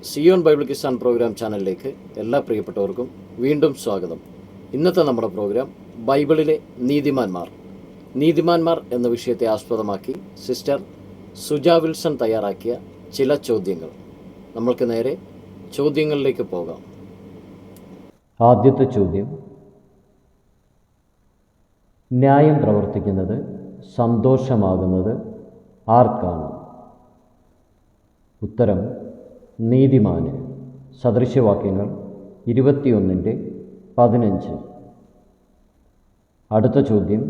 Zion Bible Kisan programme ചാനലിലേക്ക് എല്ലാ പ്രിയപ്പെട്ടവർക്കും വീണ്ടും സ്വാഗതം. ഇന്നത്തെ നമ്മുടെ പ്രോഗ്രാം ബൈബിളിലെ നീതിമാന്മാർ എന്ന വിഷയത്തെ ആസ്പദമാക്കി സിസ്റ്റർ സുജ വിൽസൺ തയ്യാറാക്കിയ ചില ചോദ്യങ്ങൾ. നമ്മൾക്ക് നേരെ ചോദ്യങ്ങളിലേക്ക് പോകാം. ആദ്യത്തെ ചോദ്യം: ന്യായം പ്രവർത്തിക്കുന്നത് സന്തോഷമാകുന്നത് ആർക്കാണ്? ഉത്തരം: നീതിമാന്. സദൃശ്യവാക്യങ്ങൾ 21:15. അടുത്ത ചോദ്യം: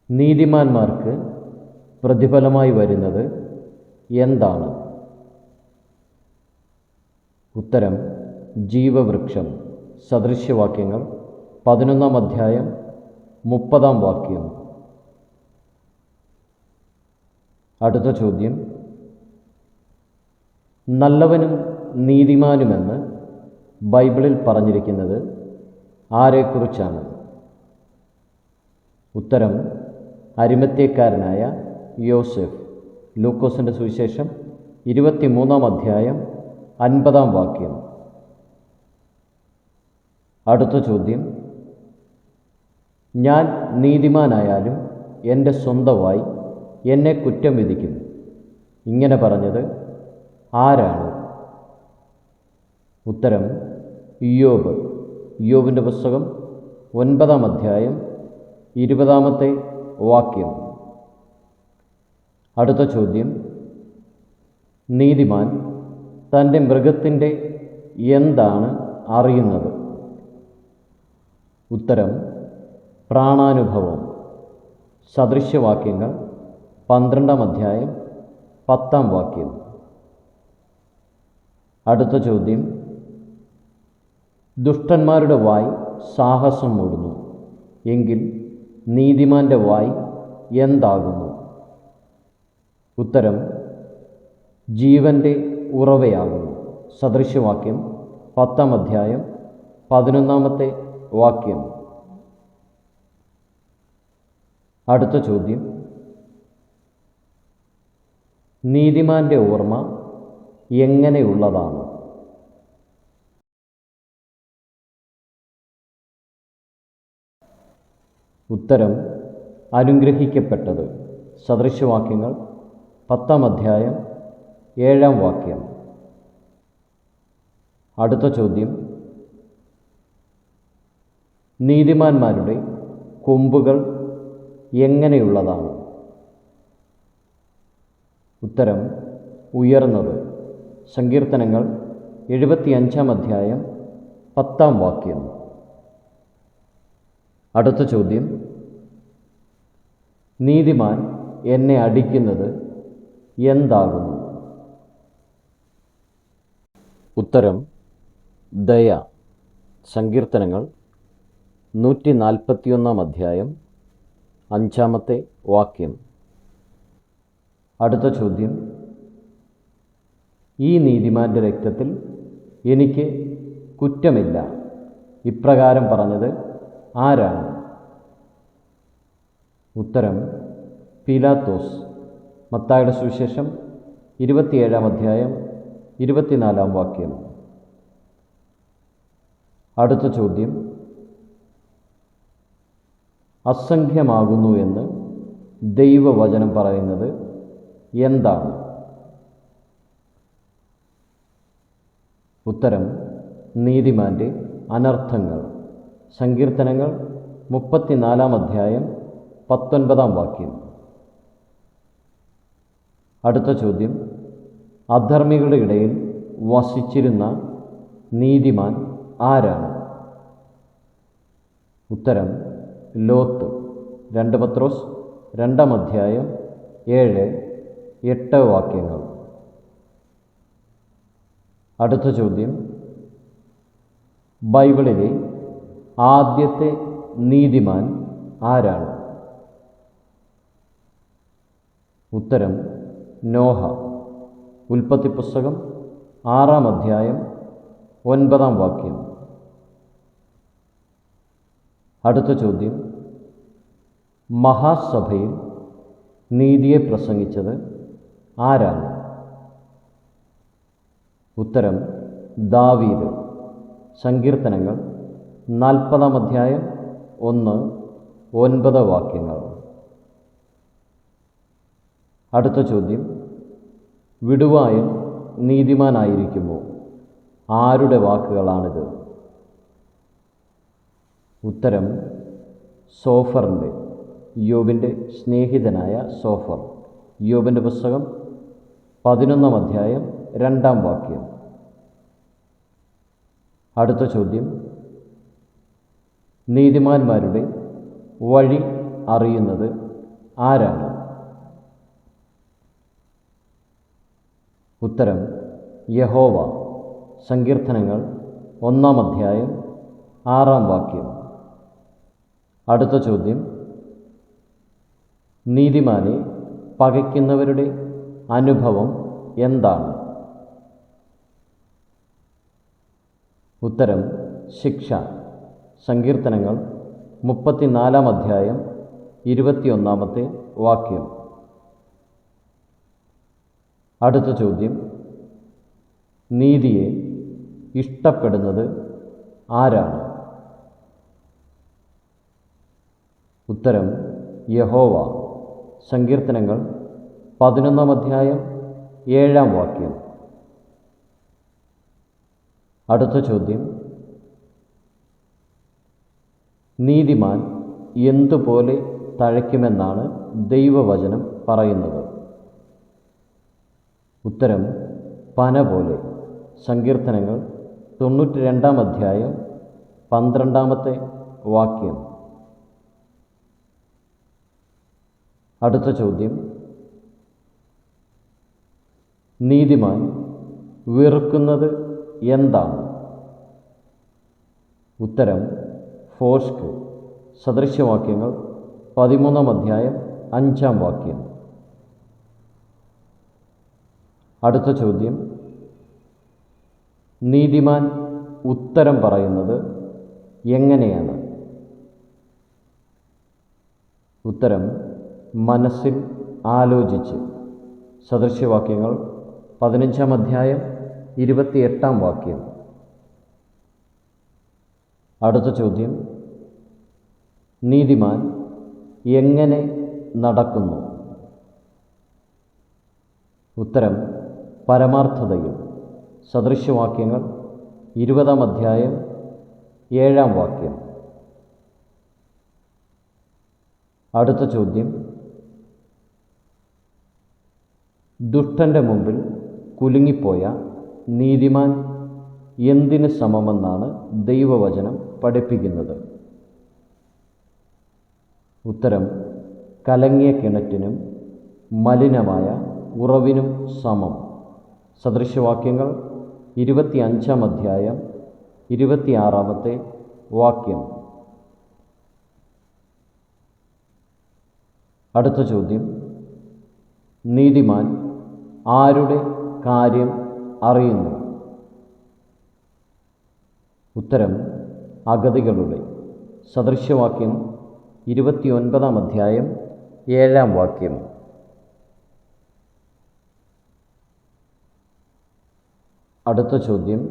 നീതിമാന്മാർക്ക് പ്രതിഫലമായി വരുന്നത് എന്താണ്? ഉത്തരം: ജീവവൃക്ഷം. സദൃശ്യവാക്യങ്ങൾ 11:30. അടുത്ത ചോദ്യം: നല്ലവനും നീതിമാനുമെന്ന് ബൈബിളിൽ പറഞ്ഞിരിക്കുന്നത് ആരെക്കുറിച്ചാണ്? ഉത്തരം: അരിമത്ഥ്യക്കാരനായ യോസേഫ്. ലൂക്കോസിൻ്റെ സുവിശേഷം 23:50. അടുത്ത ചോദ്യം: ഞാൻ നീതിമാനായാലും എൻ്റെ സ്വന്തമായി എന്നെ കുറ്റം വിധിക്കും. ഇങ്ങനെ പറഞ്ഞത് ആരാണ്? ഉത്തരം: ഇയ്യോബ്. ഇയ്യോബിൻ്റെ പുസ്തകം 9:20. അടുത്ത ചോദ്യം: നീതിമാൻ തൻ്റെ മൃഗത്തിൻ്റെ എന്താണ് അറിയുന്നത്? ഉത്തരം: പ്രാണാനുഭവം. സദൃശ്യവാക്യങ്ങൾ 12:10. അടുത്ത ചോദ്യം: ദുഷ്ടന്മാരുടെ വായ് സാഹസം മൂടുന്നു, എങ്കിൽ നീതിമാൻ്റെ വായ് എന്താകുന്നു? ഉത്തരം: ജീവൻ്റെ ഉറവയാകുന്നു. സദൃശ്യവാക്യം 10:11. അടുത്ത ചോദ്യം: നീതിമാൻ്റെ ഓർമ്മ എങ്ങനെയുള്ളതാണ്? ഉത്തരം: അനുഗ്രഹിക്കപ്പെട്ടത്. സദൃശ്യവാക്യങ്ങൾ 10:7. അടുത്ത ചോദ്യം: നീതിമാന്മാരുടെ കൊമ്പുകൾ എങ്ങനെയുള്ളതാണ്? ഉത്തരം: ഉയർന്നത്. സങ്കീർത്തനങ്ങൾ 75:10. അടുത്ത ചോദ്യം: നീതിമാൻ എന്നെ അടിക്കുന്നത് എന്താകുന്നു? ഉത്തരം: ദയ. സങ്കീർത്തനങ്ങൾ 141:5. അടുത്ത ചോദ്യം: ഈ നീതിമാൻ്റെ രക്തത്തിൽ എനിക്ക് കുറ്റമില്ല. ഇപ്രകാരം പറഞ്ഞത് ആരാണ്? ഉത്തരം: പീലാത്തോസ്. മത്തായിയുടെ സുവിശേഷം 27:24. അടുത്ത ചോദ്യം: അസംഖ്യമാകുന്നു എന്ന് ദൈവവചനം പറയുന്നത് എന്താണ്? ഉത്തരം: നീതിമാൻ്റെ അനർത്ഥങ്ങൾ. സങ്കീർത്തനങ്ങൾ 34:19. അടുത്ത ചോദ്യം: അധർമ്മികളുടെ ഇടയിൽ വസിച്ചിരുന്ന നീതിമാൻ ആരാണ്? ഉത്തരം: ലോത്ത്. 2 പത്രോസ് 2:7-8. അടുത്ത ചോദ്യം: ബൈബിളിലെ ആദ്യത്തെ നീതിമാൻ ആരാണ്? ഉത്തരം: നോഹ. ഉൽപ്പത്തി പുസ്തകം 6:9. അടുത്ത ചോദ്യം: മഹാസഭയിൽ നീതിയെ പ്രസംഗിച്ചത് ആരാണ്? ഉത്തരം ദാവീദ്. സങ്കീർത്തനങ്ങൾ 40-ാം അധ്യായം 1-9 വാക്യങ്ങൾ. അടുത്ത ചോദ്യം: വിടുവായൻ നീതിമാനായിരിക്കുമോ? ആരുടെ വാക്കുകളാണിത്? ഉത്തരം സോഫറിൻ്റെ, യോബിൻ്റെ സ്നേഹിതനായ സോഫർ. യോബിൻ്റെ പുസ്തകം 11-ാം അധ്യായം 2-ാം വാക്യം. അടുത്ത ചോദ്യം: നീതിമാന്മാരുടെ വഴി അറിയുന്നത് ആരാണ്? ഉത്തരം യഹോവ. സങ്കീർത്തനങ്ങൾ 1-ാം അധ്യായം 6-ാം വാക്യം. അടുത്ത ചോദ്യം: നീതിമാനെ പകയ്ക്കുന്നവരുടെ അനുഭവം എന്താണ്? ഉത്തരം ശിക്ഷ. സങ്കീർത്തനങ്ങൾ 34-ാം അധ്യായം 21-ാമത്തെ വാക്യം. അടുത്ത ചോദ്യം: നീതിയെ ഇഷ്ടപ്പെടുന്നത് ആരാണ്? ഉത്തരം യഹോവ. സങ്കീർത്തനങ്ങൾ 11-ാം അധ്യായം 7-ാം വാക്യം. അടുത്ത ചോദ്യം: നീതിമാൻ എന്തുപോലെ തഴയ്ക്കുമെന്നാണ് ദൈവവചനം പറയുന്നത്? ഉത്തരം പന പോലെ. സങ്കീർത്തനങ്ങൾ 92-ാം അധ്യായം 12-ാമത്തെ വാക്യം. അടുത്ത ചോദ്യം: നീതിമാൻ വെറുക്കുന്നത് എന്താണ്? ഉത്തരം ഫോഷ്ക്. സദൃശവാക്യങ്ങൾ 13-ാം അധ്യായം 5-ാം വാക്യം. അടുത്ത ചോദ്യം: നീതിമാൻ ഉത്തരം പറയുന്നത് എങ്ങനെയാണ്? ഉത്തരം മനസ്സിൽ ആലോചിച്ച്. സദൃശവാക്യങ്ങൾ 15-ാം അധ്യായം 28-ാം വാക്യം. അടുത്ത ചോദ്യം: നീതിമാൻ എങ്ങനെ നടക്കുന്നു? ഉത്തരം പരമാർത്ഥതയിൽ. സദൃശവാക്യങ്ങൾ 20-ാം അധ്യായം 7-ാം വാക്യം. അടുത്ത ചോദ്യം: ദുഷ്ടൻ്റെ മുമ്പിൽ കുലുങ്ങിപ്പോയ നീതിമാൻ എന്തിന് സമമെന്നാണ് ദൈവവചനം പഠിപ്പിക്കുന്നത്? ഉത്തരം കലങ്ങിയ കിണറ്റിനും മലിനമായ ഉറവിനും സമം. സദൃശവാക്യങ്ങൾ 25-ാം അധ്യായം 26-ാമത്തെ വാക്യം. അടുത്ത ചോദ്യം: നീതിമാൻ ആരുടെ കാര്യം അറിയുന്നു? ഉത്തരം അഗതികളുടെ. സദൃശവാക്യം 29-ാം അധ്യായം 7-ാം വാക്യം. അടുത്ത ചോദ്യം: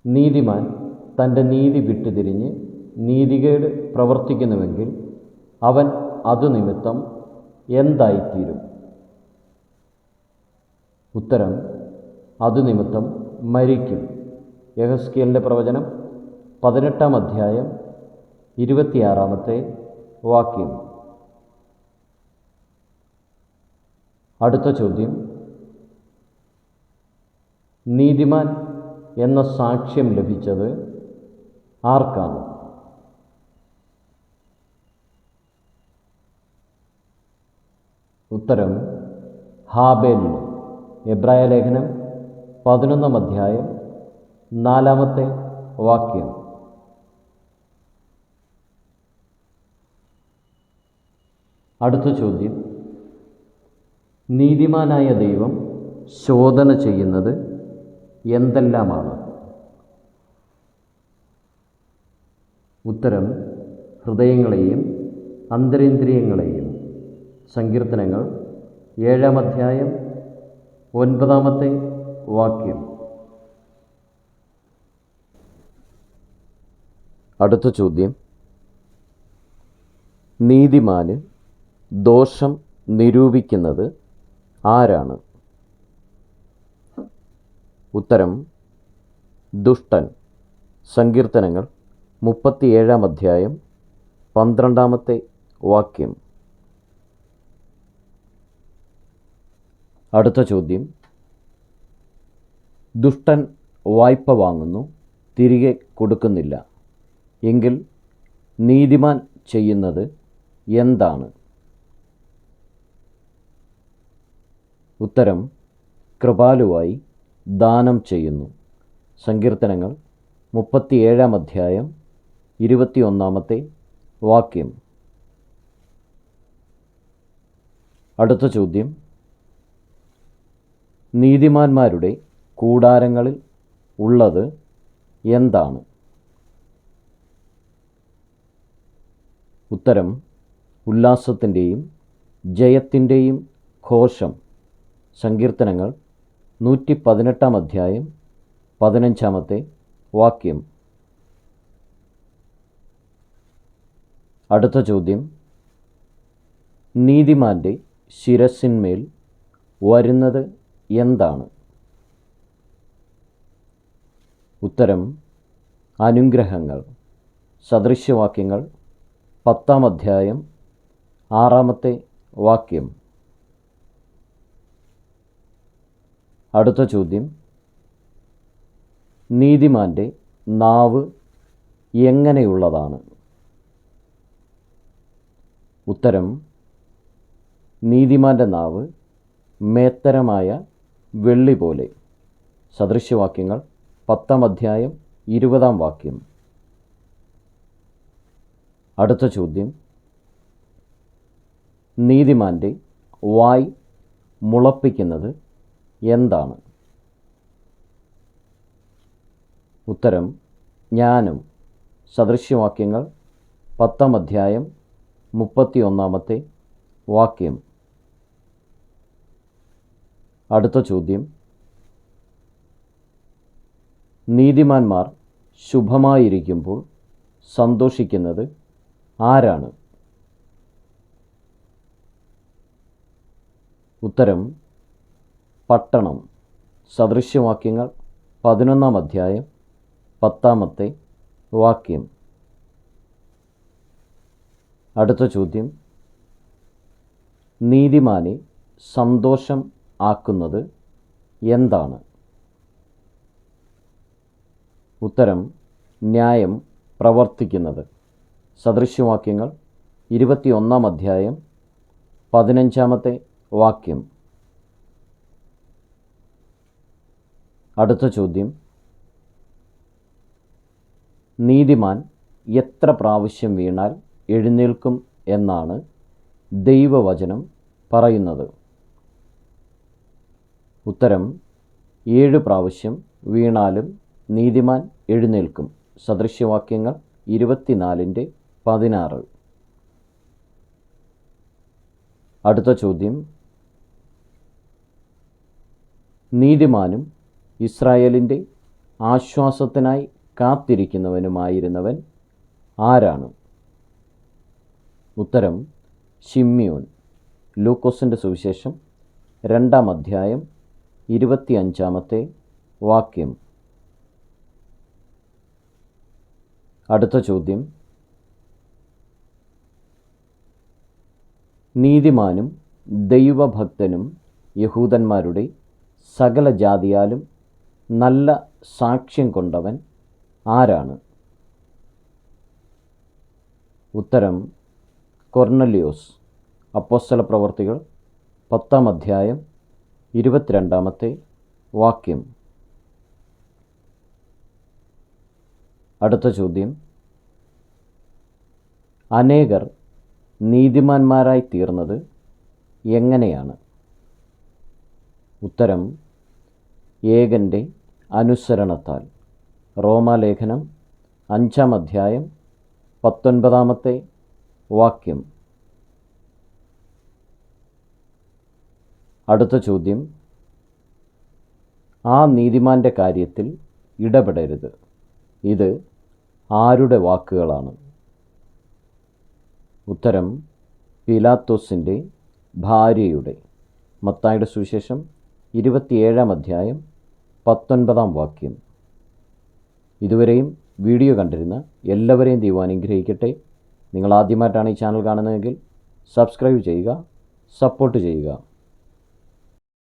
നീതിമാൻ തൻ്റെ നീതി വിട്ടുതിരിഞ്ഞ് നീതികേട് പ്രവർത്തിക്കുന്നുവെങ്കിൽ അവൻ അതുനിമിത്തം എന്തായിത്തീരും? ഉത്തരം അതുനിമിത്തം മരിക്കും. യെഹെസ്കേലിൻ്റെ പ്രവചനം 18-ാം അധ്യായം 26-ാമത്തെ വാക്യം. അടുത്ത ചോദ്യം: നീതിമാൻ എന്ന സാക്ഷ്യം ലഭിച്ചത് ആർക്കാണ്? ഉത്തരം ഹാബേലിന്. എബ്രായ ലേഖനം 11-ാം അധ്യായം 4-ാമത്തെ വാക്യം. അടുത്ത ചോദ്യം: നീതിമാനായ ദൈവം ശോധന ചെയ്യുന്നത് എന്തെല്ലാമാണ്? ഉത്തരം ഹൃദയങ്ങളെയും അന്തരേന്ദ്രിയങ്ങളെയും. സങ്കീർത്തനങ്ങൾ 7-ാം അധ്യായം 9-ാമത്തെ വാക്യം. അടുത്ത ചോദ്യം: നീതിമാന് ദോഷം നിരൂപിക്കുന്നത് ആരാണ്? ഉത്തരം: ദുഷ്ടൻ. സങ്കീർത്തനങ്ങൾ 37-ാം അധ്യായം 12-ാമത്തെ വാക്യം. അടുത്ത ചോദ്യം: ദുഷ്ടൻ വായ്പ വാങ്ങുന്നു, തിരികെ കൊടുക്കുന്നില്ല. എങ്കിൽ നീതിമാൻ ചെയ്യുന്നത് എന്താണ്? ഉത്തരം: കൃപാലുവായി ദാനം ചെയ്യുന്നു. സങ്കീർത്തനങ്ങൾ 37-ാം അധ്യായം 21-ാമത്തെ വാക്യം. അടുത്ത ചോദ്യം: നീതിമാന്മാരുടെ കൂടാരങ്ങളിൽ ഉള്ളത് എന്താണ്? ഉത്തരം: ഉല്ലാസത്തിൻ്റെയും ജയത്തിൻ്റെയും ഘോഷം. സങ്കീർത്തനങ്ങൾ 118-ാം അധ്യായം 15-ാമത്തെ വാക്യം. അടുത്ത ചോദ്യം: നീതിമാൻ്റെ ശിരസിന്മേൽ വരുന്നത് എന്താണ്? ഉത്തരം: അനുഗ്രഹങ്ങൾ. സദൃശ്യവാക്യങ്ങൾ 10-ാം അധ്യായം 6-ാമത്തെ വാക്യം. അടുത്ത ചോദ്യം: നീതിമാൻ്റെ നാവ് എങ്ങനെയുള്ളതാണ്? ഉത്തരം: നീതിമാൻ്റെ നാവ് മേത്തരമായ വെള്ളി പോലെ. സദൃശ്യവാക്യങ്ങൾ 10-ാം അധ്യായം 20-ാം വാക്യം. അടുത്ത ചോദ്യം: നീതിമാൻ്റെ വായ് മുളപ്പിക്കുന്നത് എന്താണ്? ഉത്തരം: ജ്ഞാനം. സദൃശ്യവാക്യങ്ങൾ 10-ാം അധ്യായം 31-ാമത്തെ വാക്യം. അടുത്ത ചോദ്യം: നീതിമാന്മാർ ശുഭമായിരിക്കുമ്പോൾ സന്തോഷിക്കുന്നത് ആരാണ്? ഉത്തരം: പട്ടണം. സദൃശ്യവാക്യങ്ങൾ 11-ാം അധ്യായം 10-ാമത്തെ വാക്യം. അടുത്ത ചോദ്യം: നീതിമാനെ സന്തോഷം ആക്കുന്നത് എന്താണ്? ഉത്തരം: ന്യായം പ്രവർത്തിക്കുന്നത്. സദൃശ്യവാക്യങ്ങൾ 21-ാം അധ്യായം 15-ാമത്തെ വാക്യം. അടുത്ത ചോദ്യം: നീതിമാൻ എത്ര പ്രാവശ്യം വീണാൽ എഴുന്നേൽക്കും എന്നാണ് ദൈവവചനം പറയുന്നത്? ഉത്തരം: 7 പ്രാവശ്യം വീണാലും നീതിമാൻ എഴുന്നേൽക്കും. സദൃശ്യവാക്യങ്ങൾ 24-16. അടുത്ത ചോദ്യം: നീതിമാനും ഇസ്രായേലിൻ്റെ ആശ്വാസത്തിനായി കാത്തിരിക്കുന്നവനുമായിരുന്നവൻ ആരാണ്? ഉത്തരം: ശിമ്യോൻ. ലൂക്കോസിൻ്റെ സുവിശേഷം 2-ാം അധ്യായം 25-ാമത്തെ വാക്യം. അടുത്ത ചോദ്യം: നീതിമാനും ദൈവഭക്തനും യഹൂദന്മാരുടെ സകല ജാതിയാലും നല്ല സാക്ഷ്യം കൊണ്ടവൻ ആരാണ്? ഉത്തരം: കൊർന്നല്യോസ്. അപ്പോസ്തലപ്രവർത്തികൾ 10-ാം അധ്യായം 22-ാമത്തെ വാക്യം. അടുത്ത ചോദ്യം: അനേകർ നീതിമാന്മാരായി തീർന്നത് എങ്ങനെയാണ്? ഉത്തരം: ഏകൻ്റെ അനുസരണത്താൽ. റോമാലേഖനം 5-ാം അധ്യായം 19-ാമത്തെ വാക്യം. അടുത്ത ചോദ്യം, ആ നീതിമാൻ്റെ കാര്യത്തിൽ ഇടപെടരുത്. ഇത് ആരുടെ വാക്കുകളാണ്? ഉത്തരം പീലാത്തോസിൻ്റെ ഭാര്യയുടെ. മത്തായിയുടെ സുവിശേഷം 27-ാം അധ്യായം 19-ാം വാക്യം. ഇതുവരെയും വീഡിയോ കണ്ടിരുന്ന എല്ലാവരെയും ദൈവം അനുഗ്രഹിക്കട്ടെ. നിങ്ങൾ ആദ്യമായിട്ടാണ് ഈ ചാനൽ കാണുന്നതെങ്കിൽ സബ്സ്ക്രൈബ് ചെയ്യുക, സപ്പോർട്ട് ചെയ്യുക.